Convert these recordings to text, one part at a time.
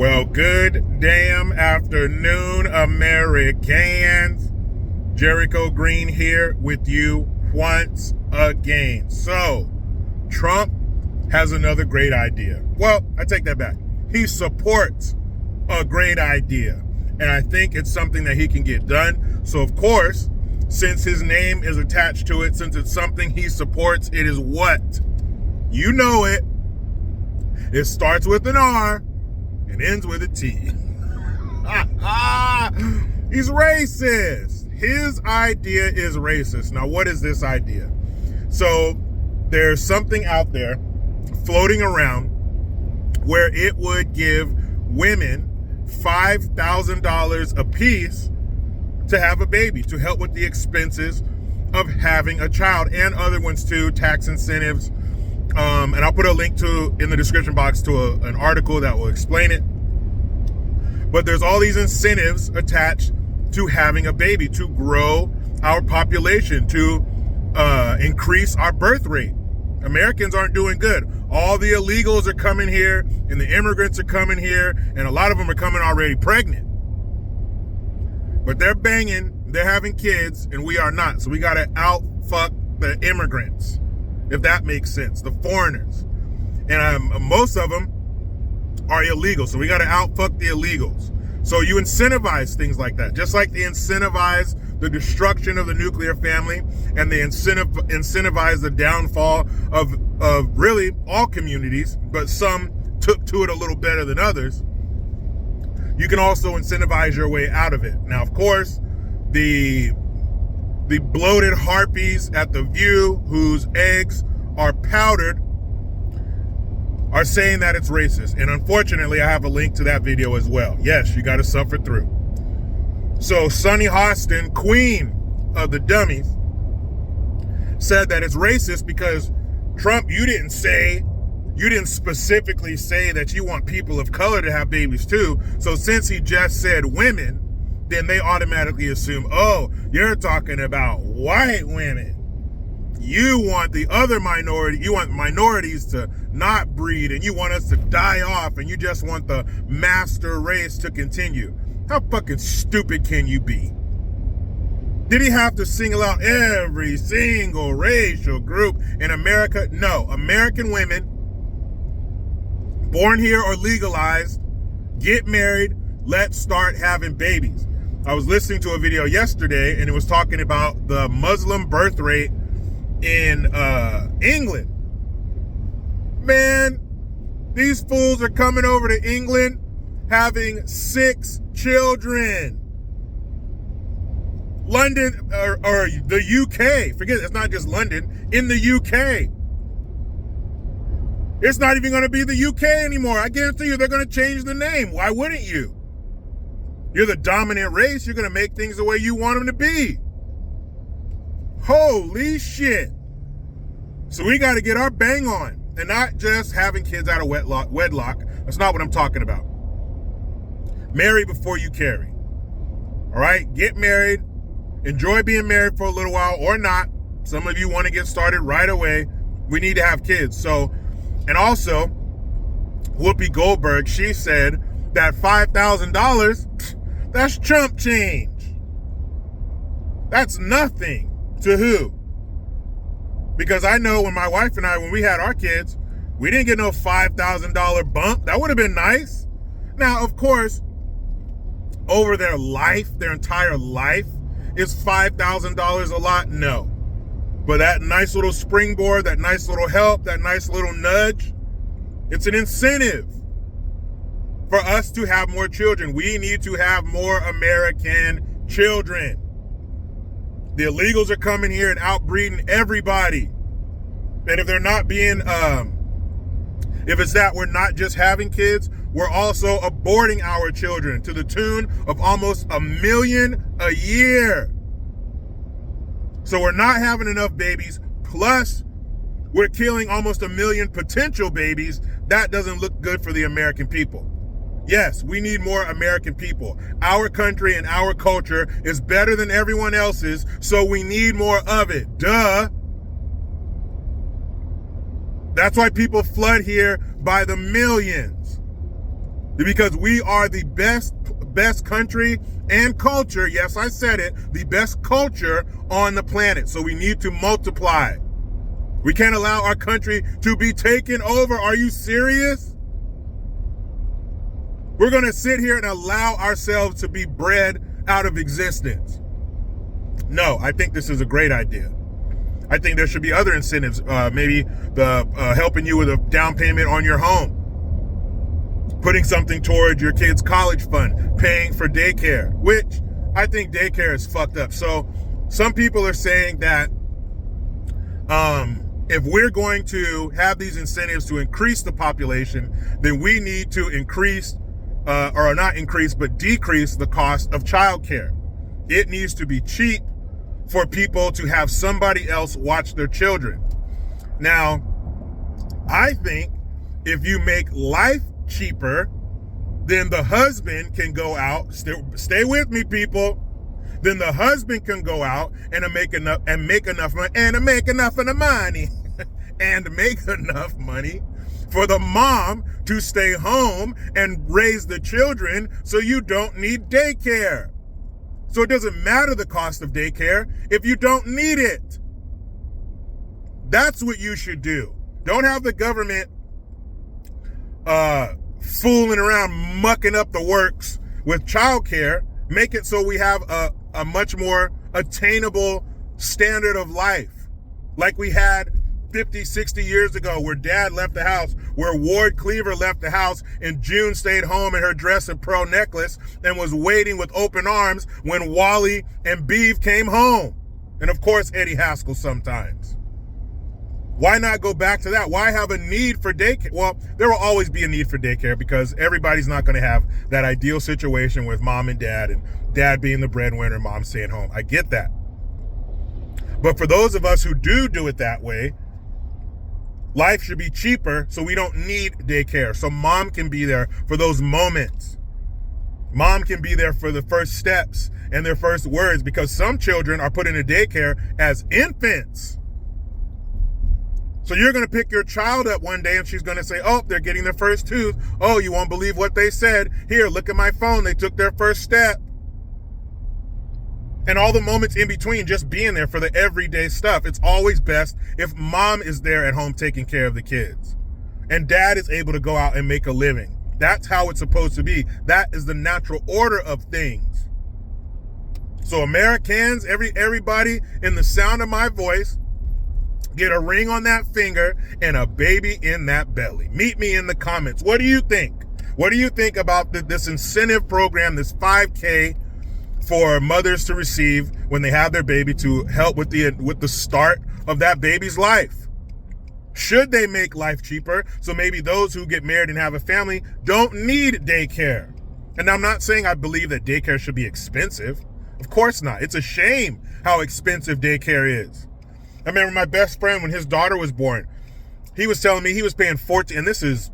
Well, good damn afternoon, Americans. Jericho Green here with you once again. So, Trump has another great idea. Well, I take that back. He supports a great idea, and I think it's something that he can get done. So, of course, since his name is attached to it, since it's something he supports, it is what? You know it. It starts with an R and ends with a T. He's racist. His idea is racist. Now, what is this idea? So there's something out there floating around where it would give women $5,000 a piece to have a baby, to help with the expenses of having a child, and other ones too, tax incentives. And I'll put a link in the description box to an article that will explain it. But there's all these incentives attached to having a baby, to grow our population, to increase our birth rate. Americans aren't doing good. All the illegals are coming here, and the immigrants are coming here, and a lot of them are coming already pregnant. But they're banging, they're having kids, and we are not. So we got to out-fuck the immigrants, if that makes sense, the foreigners. And most of them are illegal, so we got to out-fuck the illegals. So you incentivize things like that, just like they incentivize the destruction of the nuclear family, and they incentivize the downfall of really all communities, but some took to it a little better than others. You can also incentivize your way out of it. Now, of course, the bloated harpies at The View, whose eggs are powdered, are saying that it's racist. And unfortunately, I have a link to that video as well. Yes, you got to suffer through. So Sunny Hostin, queen of the dummies, said that it's racist because, Trump, you didn't specifically say that you want people of color to have babies too. So since he just said women, then they automatically assume, oh, you're talking about white women. You want the other minority, you want minorities to not breed, and you want us to die off, and you just want the master race to continue. How fucking stupid can you be? Did he have to single out every single racial group in America? No. American women, born here or legalized, get married, let's start having babies. I was listening to a video yesterday, and it was talking about the Muslim birth rate in England. Man, these fools are coming over to England having 6 children. London, or the UK, forget it, it's not just London, in the UK. It's not even going to be the UK anymore. I guarantee you they're going to change the name. Why wouldn't you? You're the dominant race. You're going to make things the way you want them to be. Holy shit. So we got to get our bang on, and not just having kids out of wedlock. That's not what I'm talking about. Marry before you carry. All right? Get married. Enjoy being married for a little while, or not. Some of you want to get started right away. We need to have kids. So, and also, Whoopi Goldberg, she said that $5,000, that's chump change. That's nothing to who? Because I know when my wife and I, when we had our kids, we didn't get no $5,000 bump. That would have been nice. Now, of course, over their life, their entire life, is $5,000 a lot? No. But that nice little springboard, that nice little help, that nice little nudge, it's an incentive for us to have more children. We need to have more American children. The illegals are coming here and outbreeding everybody. And if they're not being, if it's that we're not just having kids, we're also aborting our children to the tune of almost 1 million a year. So we're not having enough babies, plus we're killing almost 1 million potential babies. That doesn't look good for the American people. Yes, we need more American people. Our country and our culture is better than everyone else's, so we need more of it. Duh. That's why people flood here by the millions. Because we are the best country and culture. Yes, I said it. The best culture on the planet. So we need to multiply. We can't allow our country to be taken over. Are you serious? We're going to sit here and allow ourselves to be bred out of existence. No, I think this is a great idea. I think there should be other incentives. Maybe the helping you with a down payment on your home. Putting something toward your kid's college fund, paying for daycare, which I think daycare is fucked up. So some people are saying that if we're going to have these incentives to increase the population, then we need to increase, or not increase, but decrease the cost of childcare. It needs to be cheap for people to have somebody else watch their children. Now, I think if you make life cheaper, then the husband can go out, stay with me, people. Then the husband can go out and make enough money for the mom to stay home and raise the children, so you don't need daycare. So it doesn't matter the cost of daycare if you don't need it. That's what you should do. Don't have the government fooling around, mucking up the works with childcare. Make it so we have a much more attainable standard of life, like we had 50, 60 years ago, where Dad left the house, where Ward Cleaver left the house and June stayed home in her dress and pearl necklace and was waiting with open arms when Wally and Beeve came home. And of course, Eddie Haskell sometimes. Why not go back to that? Why have a need for daycare? Well, there will always be a need for daycare because everybody's not going to have that ideal situation with mom and dad being the breadwinner, mom staying home. I get that. But for those of us who do it that way, life should be cheaper so we don't need daycare. So mom can be there for those moments. Mom can be there for the first steps and their first words, because some children are put into daycare as infants. So you're going to pick your child up one day and she's going to say, oh, they're getting their first tooth. Oh, you won't believe what they said. Here, look at my phone. They took their first step. And all the moments in between, just being there for the everyday stuff. It's always best if mom is there at home taking care of the kids and dad is able to go out and make a living. That's how it's supposed to be. That is the natural order of things. So Americans, everybody in the sound of my voice, get a ring on that finger and a baby in that belly. Meet me in the comments. What do you think? What do you think about this incentive program, this 5K for mothers to receive when they have their baby to help with the start of that baby's life? Should they make life cheaper so maybe those who get married and have a family don't need daycare? And I'm not saying I believe that daycare should be expensive. Of course not. It's a shame how expensive daycare is. I remember my best friend, when his daughter was born, he was telling me he was paying and this is,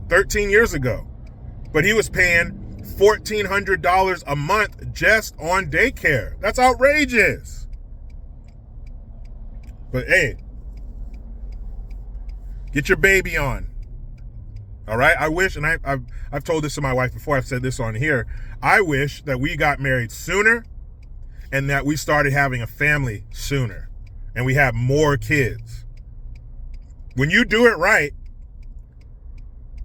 13 years ago, but he was paying $1,400 a month just on daycare. That's outrageous. But hey, get your baby on. All right. I wish, and I've told this to my wife before, I've said this on here, I wish that we got married sooner and that we started having a family sooner. And we have more kids. When you do it right,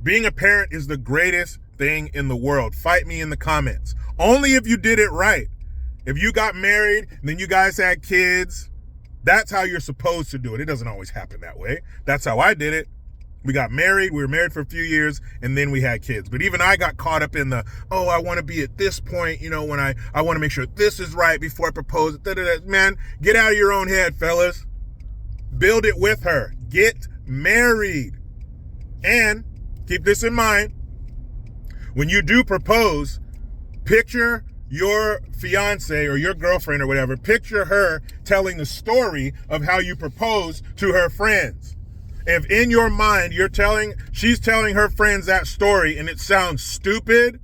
being a parent is the greatest thing in the world. Fight me in the comments. Only if you did it right. If you got married and then you guys had kids, that's how you're supposed to do it. It doesn't always happen that way. That's how I did it. We got married, we were married for a few years, and then we had kids. But even I got caught up in I want to be at this point, when I want to make sure this is right before I propose. Man, get out of your own head, fellas. Build it with her. Get married. And keep this in mind. When you do propose, picture your fiance or your girlfriend or whatever, picture her telling the story of how you proposed to her friends. If in your mind she's telling her friends that story and it sounds stupid,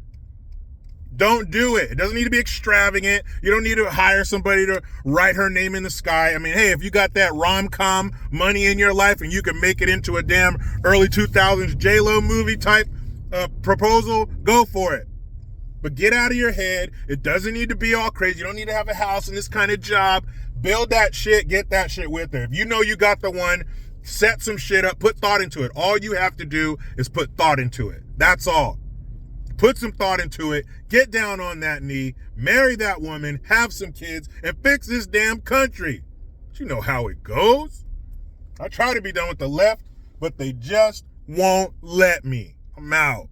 don't do it. It doesn't need to be extravagant. You don't need to hire somebody to write her name in the sky. I mean, hey, if you got that rom-com money in your life and you can make it into a damn early 2000s J-Lo movie type proposal, go for it. But get out of your head. It doesn't need to be all crazy. You don't need to have a house and this kind of job. Build that shit. Get that shit with her. If you know you got the one, set some shit up. Put thought into it. All you have to do is put thought into it. That's all. Put some thought into it. Get down on that knee. Marry that woman. Have some kids. And fix this damn country. But you know how it goes. I try to be done with the left, but they just won't let me. I'm out.